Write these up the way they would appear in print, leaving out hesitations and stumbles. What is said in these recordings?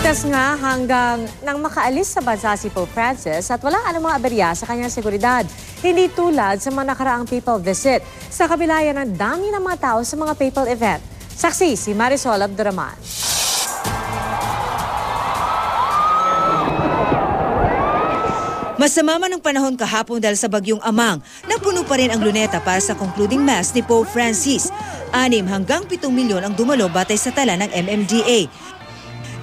Ligtas nga hanggang nang makaalis sa bansa si Pope Francis at wala anumang aberya sa kanyang seguridad. Hindi tulad sa mga nakaraang papal visit. Sa kabila yan ang dami ng mga tao sa mga papal event. Saksi si Marisol Abduraman. Masama man ang panahon kahapon dahil sa bagyong Amang, napuno pa rin ang luneta para sa concluding mass ni Pope Francis. 6 hanggang 7 milyon ang dumalo batay sa tala ng MMDA.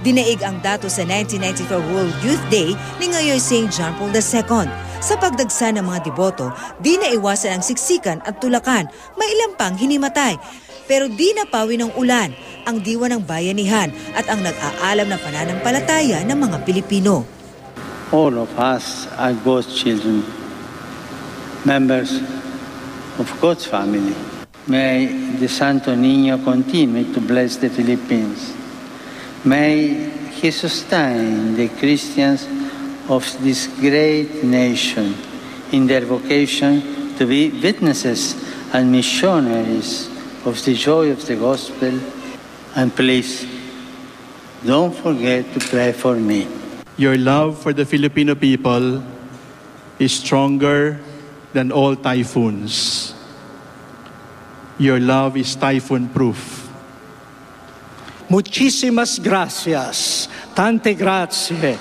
Dinaig ang dato sa 1994 World Youth Day ni ngayon St. John Paul II. Sa pagdagsa ng mga deboto, di naiwasan ang siksikan at tulakan. May ilang pang hinimatay. Pero di napawi ng ulan, ang diwa ng bayanihan at ang nag-aalam na pananampalataya ng mga Pilipino. All of us are God's children, members of God's family. May the Santo Niño continue to bless the Philippines. May He sustain the Christians of this great nation in their vocation to be witnesses and missionaries of the joy of the gospel. And please, don't forget to pray for me. Your love for the Filipino people is stronger than all typhoons. Your love is typhoon-proof. Muchísimas gracias. Tante grazie.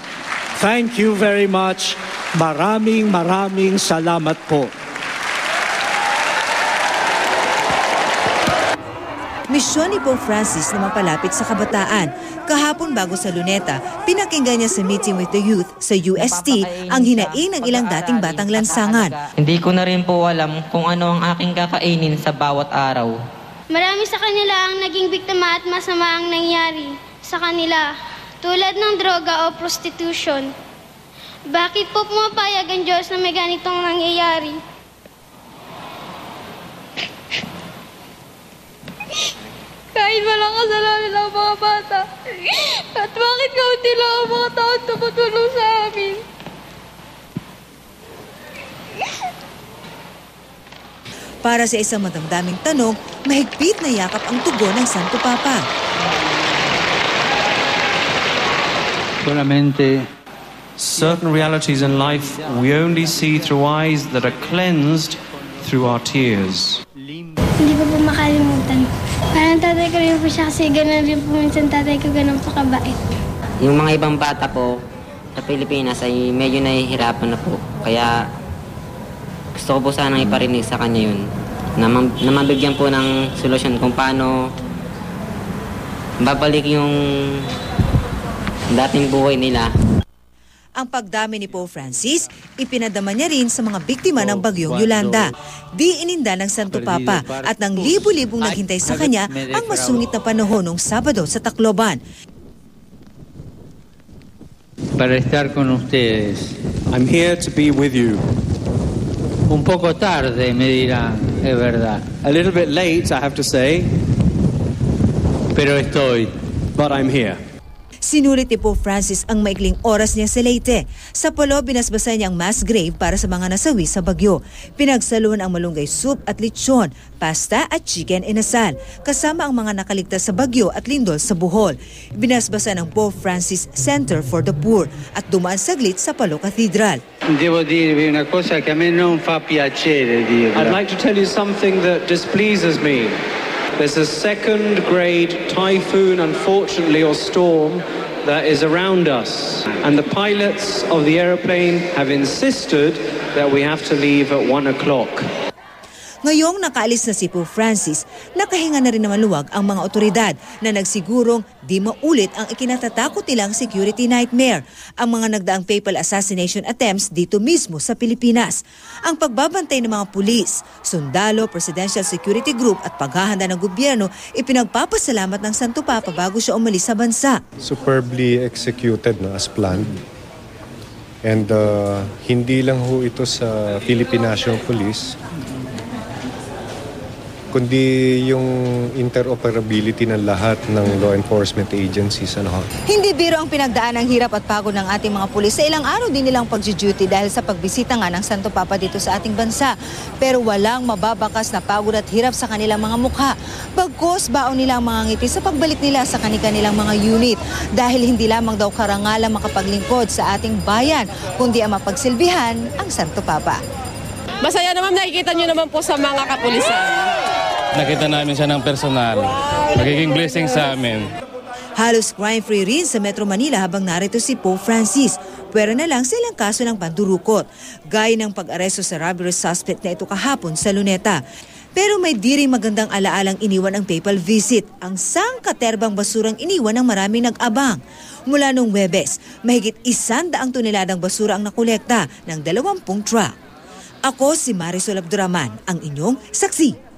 Thank you very much. Maraming salamat po. Misyon ni Pope Francis na mapalapit sa kabataan. Kahapon bago sa luneta, pinakinggan niya sa meeting with the youth sa UST ang hinaing ng ilang dating batang lansangan. Hindi ko na rin po alam kung ano ang aking kakainin sa bawat araw. Marami sa kanila ang naging biktima at masama ang nangyari sa kanila, tulad ng droga o prostitution. Bakit po pumapayag ang Diyos na may ganitong nangyayari? Kahit walang kasalanan ng mga bata, at bakit kaunti lang ang mga taong tumutulong sa amin? Para sa isang madamdaming tanong, mahigpit na yakap ang tugon ng Santo Papa. Certain realities in life we only see through eyes that are cleansed through our tears. Hindi ko po makalimutan. Parang tatay ko rin po siya kasi gano'n rin po minsan tatay ko gano'n po kabait. Yung mga ibang bata po sa Pilipinas ay medyo nahihirapan na po. Kaya gusto ko po sanang iparinig sa kanya yun. Na mabigyan po ng solusyon kung paano babalik yung dating buhay nila. Ang pagdami ni Pope Francis, ipinadama niya rin sa mga biktima ng bagyong Yolanda. Di ininda ng Santo Papa at ng libu-libong naghintay sa kanya ang masungit na panahon noong Sabado sa Tacloban. Para estar con ustedes. I'm here to be with you. Un poco tarde, me dirán, es verdad. A little bit late, I have to say, Pero estoy. but I'm here. Sinulit ni Pope Francis ang maikling oras niya sa Leyte. Sa Polo, binasbasan niya ang mass grave para sa mga nasawi sa bagyo. Pinagsaluhan ang malunggay soup at lechon, pasta at chicken inasal, kasama ang mga nakaligtas sa bagyo at lindol sa Bohol. Binasbasan ng Pope Francis Center for the Poor at dumaan saglit sa Palo Cathedral. Devo dirvi una cosa che a me non fa piacere dirla. I'd like to tell you something that displeases me. There's a second-grade typhoon, unfortunately, or storm that is around us. And the pilots of the aeroplane have insisted that we have to leave at 1 o'clock. Ngayong nakaalis na si Pope Francis, nakahinga na rin na maluwag ang mga otoridad na nagsigurong di maulit ang ikinatatakot nilang security nightmare, ang mga nagdaang papal assassination attempts dito mismo sa Pilipinas. Ang pagbabantay ng mga pulis, sundalo, Presidential Security Group at paghahanda ng gobyerno ipinagpapasalamat ng Santo Papa bago siya umalis sa bansa. Superbly executed as planned. And hindi lang ho ito sa Philippine National Police. kundi yung interoperability ng lahat ng law enforcement agencies. Hindi biro ang pinagdaan ng hirap at pagod ng ating mga pulis sa ilang araw din nilang pag-duty dahil sa pagbisita nga ng Santo Papa dito sa ating bansa. Pero walang mababakas na pagod at hirap sa kanilang mga mukha. Bagkus baon nila ang mga ngiti sa pagbalik nila sa kanilang mga unit dahil hindi lamang daw karangalang makapaglingkod sa ating bayan kundi ang mapagsilbihan ang Santo Papa. Masaya naman, nakikita nyo naman po sa mga kapulisan. Nakita namin siya ng personal. Magiging blessing sa amin. Halos crime-free rin sa Metro Manila habang narito si Pope Francis. Pwera na lang sa ilang kaso ng pandurukot, gaya ng pag-aresto sa robbery suspect na ito kahapon sa Luneta. Pero may di rin magandang alaalang iniwan ang papal visit, ang sangkaterbang basurang iniwan ng maraming nag-abang. Mula nung Huwebes, mahigit 100 toneladang basura ang nakolekta ng 20 truck. Ako si Marisol Abduraman, ang inyong saksi.